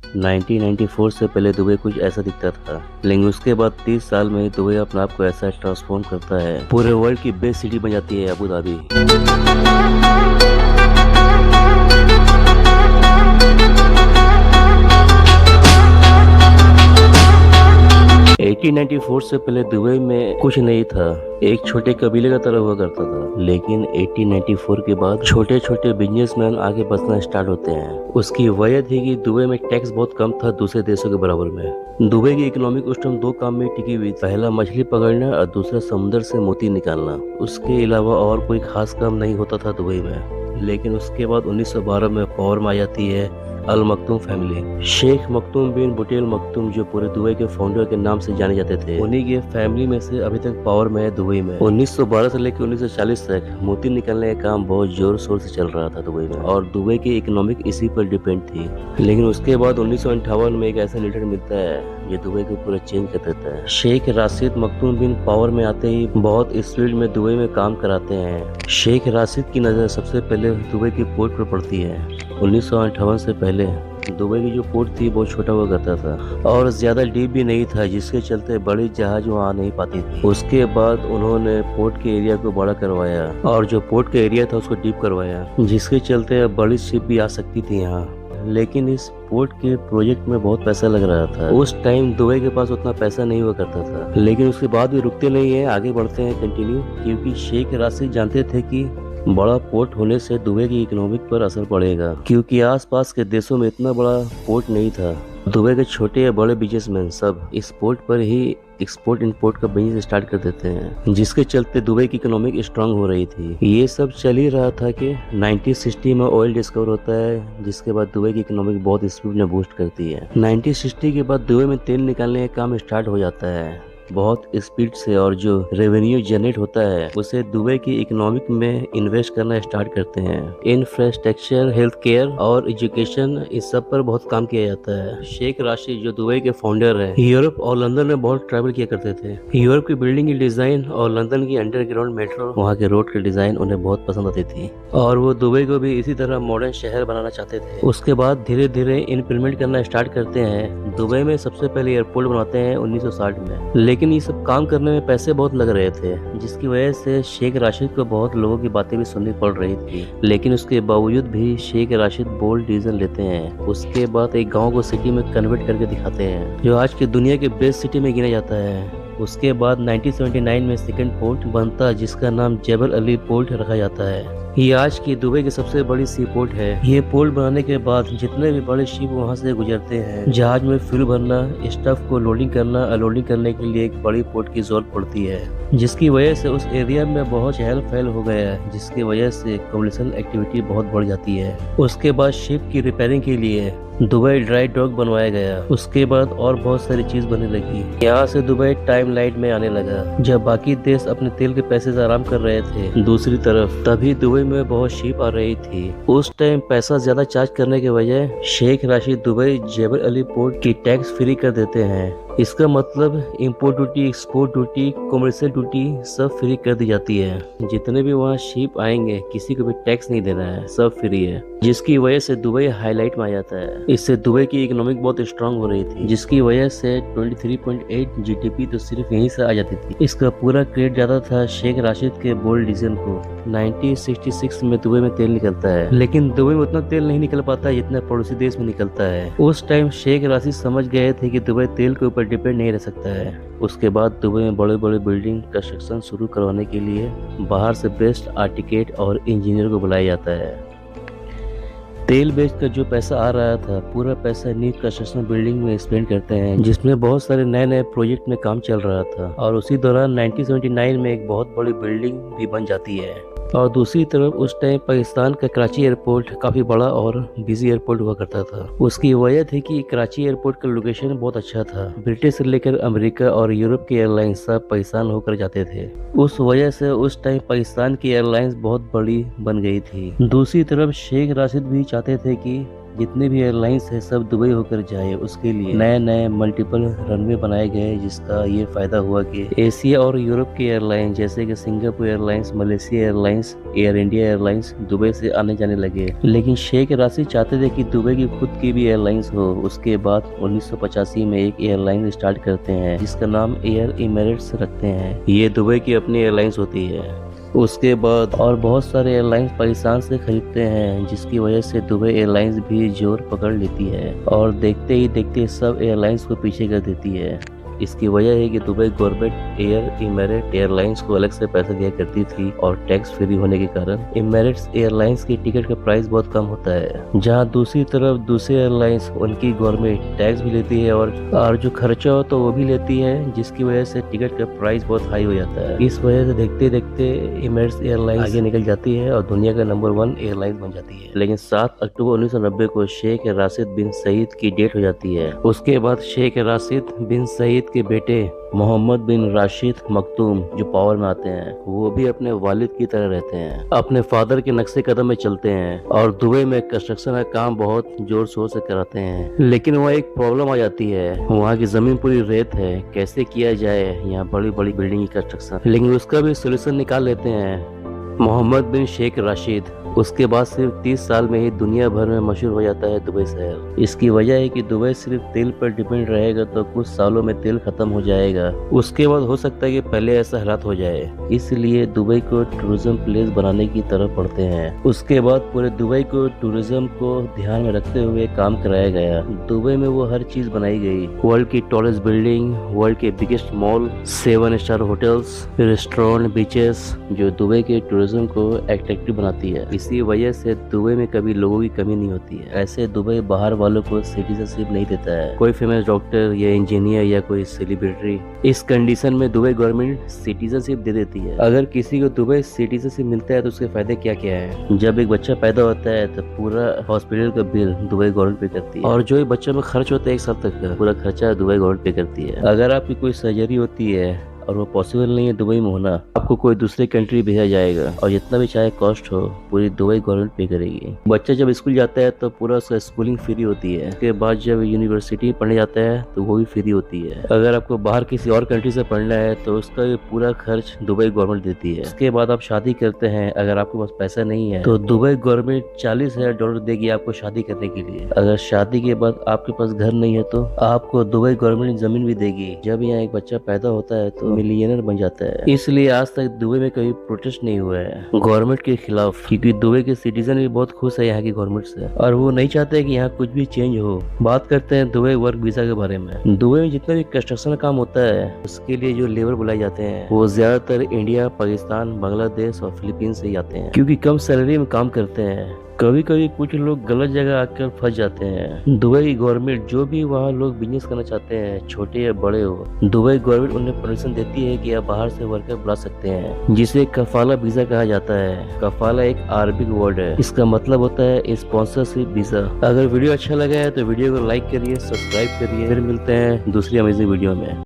1994 से पहले दुबई कुछ ऐसा दिखता था, लेकिन उसके बाद 30 साल में दुबई अपने आप को ऐसा ट्रांसफॉर्म करता है, पूरे वर्ल्ड की बेस्ट सिटी बन जाती है अबू धाबी। 1894 से पहले दुबई में कुछ नहीं था, एक छोटे कबीले का तरह हुआ करता था। लेकिन 1894 के बाद छोटे छोटे बिजनेसमैन आगे बढ़ना स्टार्ट होते हैं। उसकी वजह थी कि दुबई में टैक्स बहुत कम था दूसरे देशों के बराबर में। दुबई की इकोनॉमिक उस टाइम दो काम में टिकी हुई, पहला मछली पकड़ना और दूसरा समुद्र से मोती निकालना। उसके अलावा और कोई खास काम नहीं होता था दुबई में। लेकिन उसके बाद 1912 में पावर में आ जाती है अल मखतूम फैमिली। शेख मखतूम बिन बुटेल मखतूम, जो पूरे दुबई के फाउंडर के नाम से जाने जाते थे, उन्हीं के फैमिली में से अभी तक पावर में है दुबई में। 1912 से लेकर 1940 तक मोती निकालने का काम बहुत जोर शोर से चल रहा था दुबई में, और दुबई की इकोनॉमिक इसी पर डिपेंड थी। लेकिन उसके बाद 1958 में एक ऐसा लीडर मिलता है जो दुबई को पूरा चेंज कर देता है। शेख राशिद मखतूम बिन पावर में आते ही बहुत स्पीड में दुबई में काम कराते हैं। शेख राशिद की नजर सबसे पहले दुबई की पोर्ट पर पड़ती है। 1958 से पहले दुबई की जो पोर्ट थी बहुत छोटा हुआ करता था और ज्यादा डीप भी नहीं था, जिसके चलते बड़ी जहाज वहाँ नहीं पाती थी। उसके बाद उन्होंने पोर्ट के एरिया को बड़ा करवाया और जो पोर्ट का एरिया था उसको डीप करवाया, जिसके चलते बड़ी शिप भी आ सकती थी यहाँ। लेकिन इस पोर्ट के प्रोजेक्ट में बहुत पैसा लग रहा था। उस टाइम दुबई के पास उतना पैसा नहीं हुआ करता था, लेकिन उसके बाद भी रुकते नहीं है, आगे बढ़ते हैं कंटिन्यू, क्योंकि शेख राशिद जानते थे कि बड़ा पोर्ट होने से दुबई की इकोनॉमिक पर असर पड़ेगा, क्योंकि आसपास के देशों में इतना बड़ा पोर्ट नहीं था। दुबई के छोटे या बड़े बिजनेसमैन सब इस पोर्ट पर ही एक्सपोर्ट इंपोर्ट का बिजनेस स्टार्ट कर देते हैं, जिसके चलते दुबई की इकोनॉमिक स्ट्रांग हो रही थी। ये सब चल ही रहा था कि 1960 में ऑयल डिस्कवर होता है, जिसके बाद दुबई की इकोनॉमिक बहुत स्पीड में बूस्ट करती है। 1960 के बाद दुबई में तेल निकालने का काम स्टार्ट हो जाता है बहुत स्पीड से, और जो रेवेन्यू जनरेट होता है उसे दुबई की इकोनॉमिक में इन्वेस्ट करना स्टार्ट करते हैं। इंफ्रास्ट्रक्चर, हेल्थ केयर और एजुकेशन, इस सब पर बहुत काम किया जाता है। शेख राशिद जो दुबई के फाउंडर है, यूरोप और लंदन में बहुत ट्रैवल किया करते थे। यूरोप की बिल्डिंग की डिजाइन और लंदन की अंडरग्राउंड मेट्रो, वहाँ के रोड की डिजाइन उन्हें बहुत पसंद आती थी, और वो दुबई को भी इसी तरह मॉडर्न शहर बनाना चाहते थे। उसके बाद धीरे धीरे इम्प्लीमेंट करना स्टार्ट करते हैं। दुबई में सबसे पहले एयरपोर्ट बनाते हैं 1960 में, लेकिन ये सब काम करने में पैसे बहुत लग रहे थे, जिसकी वजह से शेख राशिद को बहुत लोगों की बातें भी सुननी पड़ रही थी। लेकिन उसके बावजूद भी शेख राशिद बोल्ड डिसीजन लेते हैं। उसके बाद एक गांव को सिटी में कन्वर्ट करके दिखाते हैं, जो आज की दुनिया के बेस्ट सिटी में गिना जाता है। उसके बाद 1979 में सेकंड पोर्ट बनता है, जिसका नाम जेबल अली पोर्ट रखा जाता है। ये आज की दुबई की सबसे बड़ी सी पोर्ट है। ये पोर्ट बनाने के बाद जितने भी बड़े शिप वहाँ से गुजरते हैं, जहाज में फ्यूल भरना, स्टफ को लोडिंग करना, अनलोडिंग करने के लिए एक बड़ी पोर्ट की जरूरत पड़ती है, जिसकी वजह से उस एरिया में बहुत चहल पहल हो गया है, जिसकी वजह से कमर्शियल एक्टिविटी बहुत बढ़ जाती है। उसके बाद शिप की रिपेयरिंग के लिए दुबई ड्राई डॉक बनवाया गया। उसके बाद और बहुत सारी चीज बनने लगी। यहाँ से दुबई टाइमलाइट में आने लगा। जब बाकी देश अपने तेल के पैसे से आराम कर रहे थे दूसरी तरफ, तभी दुबई में बहुत शिप आ रही थी। उस टाइम पैसा ज्यादा चार्ज करने के वजह शेख राशिद दुबई जेबल अली पोर्ट की टैक्स फ्री कर देते हैं। इसका मतलब import duty, export duty, commercial duty सब फ्री कर दी जाती है। जितने भी वहाँ शिप आएंगे किसी को भी टैक्स नहीं देना है, सब फ्री है, जिसकी वजह से दुबई हाईलाइट में आ जाता है। इससे दुबई की इकोनॉमिक बहुत स्ट्रांग हो रही थी, जिसकी वजह से 23.8 जीडीपी तो सिर्फ यहीं से आ जाती थी। इसका पूरा क्रेडिट जाता था शेख राशिद के बोल्ड डिसीजन को। 1966 में दुबई में तेल निकलता है, लेकिन दुबई में उतना तेल नहीं निकल पाता जितना पड़ोसी देश में निकलता है। उस टाइम शेख राशिद समझ गए थे कि दुबई तेल के ऊपर डिपेंड नहीं रह सकता है। उसके बाद दुबई में बड़े बड़े बिल्डिंग कंस्ट्रक्शन शुरू करवाने के लिए बाहर से बेस्ट आर्किटेक्ट और इंजीनियर को बुलाया जाता है। तेल बेच कर जो पैसा आ रहा था, पूरा पैसा न्यू कंस्ट्रक्शन बिल्डिंग में स्पेंड करते हैं, जिसमें बहुत सारे नए नए प्रोजेक्ट में काम चल रहा था। और उसी दौरान 1979 में एक बहुत बड़ी बिल्डिंग भी बन जाती है। और दूसरी तरफ उस टाइम पाकिस्तान का कराची एयरपोर्ट काफी बड़ा और बिजी एयरपोर्ट हुआ करता था। उसकी वजह थी कि कराची एयरपोर्ट का लोकेशन बहुत अच्छा था। ब्रिटिश से लेकर अमेरिका और यूरोप की एयरलाइंस सब पाकिस्तान होकर जाते थे। उस वजह से उस टाइम पाकिस्तान की एयरलाइंस बहुत बड़ी बन गई थी। दूसरी तरफ शेख राशिद भी चाहते थे कि जितने भी एयरलाइंस है सब दुबई होकर जाए, उसके लिए नए नए मल्टीपल रनवे बनाए गए, जिसका ये फायदा हुआ कि एशिया और यूरोप की एयरलाइन जैसे कि Singapore airlines, Malaysia airlines, air India airlines Dubai से आने जाने लगे। लेकिन शेख राशिद चाहते थे कि दुबई की खुद की भी एयरलाइंस हो। उसके बाद 1985 में एक एयरलाइन स्टार्ट करते हैं जिसका नाम एयर इमिरेट्स रखते हैं। ये दुबई की अपनी एयरलाइंस होती है। उसके बाद और बहुत सारे एयरलाइंस पाकिस्तान से खरीदते हैं, जिसकी वजह से दुबई एयरलाइंस भी जोर पकड़ लेती है और देखते ही देखते सब एयरलाइंस को पीछे कर देती है। इसकी वजह है कि Dubai government air emirate airlines को अलग से पैसा दिया करती थी और टैक्स फ्री होने के कारण इमिरेट्स एयरलाइंस की टिकट का प्राइस बहुत कम होता है। जहां दूसरी तरफ दूसरी एयरलाइंस उनकी गवर्नमेंट टैक्स भी लेती है और जो खर्चा हो तो वो भी लेती है, जिसकी वजह से टिकट का प्राइस बहुत हाई हो जाता है। इस वजह से देखते देखते इमिरेट्स एयरलाइंस आगे निकल जाती है और दुनिया का नंबर 1 एयरलाइंस बन जाती है। लेकिन 7 अक्टूबर 1990 को शेख राशिद बिन सईद की डेथ हो जाती है। उसके बाद शेख राशिद बिन सईद के बेटे मोहम्मद बिन राशिद मखदूम जो पावर में आते हैं, वो भी अपने वालिद की तरह रहते हैं, अपने फादर के नक्शे कदम में चलते हैं और दुबई में कंस्ट्रक्शन का काम बहुत जोर शोर से कराते हैं। लेकिन वहाँ एक प्रॉब्लम आ जाती है, वहाँ की जमीन पूरी रेत है, कैसे किया जाए यहाँ बड़ी बड़ी बिल्डिंग की कंस्ट्रक्शन। लेकिन उसका भी सोल्यूशन निकाल लेते हैं मोहम्मद बिन शेख राशिद। उसके बाद सिर्फ 30 साल में ही दुनिया भर में मशहूर हो जाता है दुबई शहर। इसकी वजह है कि दुबई सिर्फ तेल पर डिपेंड रहेगा तो कुछ सालों में तेल खत्म हो जाएगा। उसके बाद हो सकता है कि पहले ऐसा हालात हो जाए, इसलिए दुबई को टूरिज्म प्लेस बनाने की तरफ बढ़ते हैं। उसके बाद पूरे दुबई को टूरिज्म को ध्यान में रखते हुए काम कराया गया। दुबई में वो हर चीज बनाई गई, वर्ल्ड की टॉलेस्ट बिल्डिंग, वर्ल्ड के biggest mall, 7 star hotels, restaurant, beaches, जो दुबई के टूरिज्म को अट्रैक्टिव बनाती है। इसी वजह से दुबई में कभी लोगों की कमी नहीं होती है। ऐसे दुबई बाहर वालों को सिटीजनशिप नहीं देता है, कोई फेमस डॉक्टर या इंजीनियर या कोई सेलिब्रिटी। इस कंडीशन में दुबई गवर्नमेंट सिटीजनशिप दे देती है। अगर किसी को दुबई सिटीजनशिप मिलता है तो उसके फायदे क्या क्या है? जब एक बच्चा पैदा होता है तो पूरा हॉस्पिटल का बिल दुबई गवर्नमेंट पे करती है और जो एक बच्चे में खर्च होता है 1 साल तक का पूरा खर्चा दुबई गवर्नमेंट पे करती है। अगर आपकी कोई सर्जरी होती है और वो पॉसिबल नहीं है दुबई में होना, आपको कोई दूसरे कंट्री भेजा जाएगा और जितना भी चाहे कॉस्ट हो पूरी दुबई गवर्नमेंट पे करेगी। बच्चा जब स्कूल जाता है तो पूरा उसका स्कूलिंग फ्री होती है। उसके बाद जब यूनिवर्सिटी पढ़ने जाता है तो वो भी फ्री होती है। अगर आपको बाहर किसी और कंट्री से पढ़ना है तो उसका भी पूरा खर्च दुबई गवर्नमेंट देती है। उसके बाद आप शादी करते हैं, अगर आपके पास पैसा नहीं है तो दुबई गवर्नमेंट $40,000 देगी आपको शादी करने के लिए। अगर शादी के बाद आपके पास घर नहीं है तो आपको दुबई गवर्नमेंट जमीन भी देगी। जब यहाँ एक बच्चा पैदा होता है तो मिलियनर बन जाता है। इसलिए आज तक दुबई में कभी प्रोटेस्ट नहीं हुआ है गवर्नमेंट के खिलाफ, क्योंकि दुबई के सिटीजन भी बहुत खुश है यहाँ की गवर्नमेंट से और वो नहीं चाहते कि यहाँ कुछ भी चेंज हो। बात करते हैं दुबई वर्क वीजा के बारे में। दुबई में जितना भी कंस्ट्रक्शन काम होता है उसके लिए जो लेबर बुलाए जाते हैं वो ज्यादातर इंडिया, पाकिस्तान, बांग्लादेश और फिलीपींस से आते हैं, क्योंकि कम सैलरी में काम करते हैं। कभी कभी कुछ लोग गलत जगह आकर फंस जाते हैं। दुबई की गवर्नमेंट जो भी वहाँ लोग बिजनेस करना चाहते हैं, छोटे या बड़े हो, दुबई गवर्नमेंट उन्हें परमिशन देती है कि आप बाहर से वर्कर बुला सकते हैं, जिसे कफाला वीजा कहा जाता है। कफाला एक अरबिक वर्ड है, इसका मतलब होता है स्पॉन्सरशिप वीजा। अगर वीडियो अच्छा लगा है तो वीडियो को लाइक करिए, सब्सक्राइब करिए। फिर मिलते हैं दूसरी अमेजिंग वीडियो में।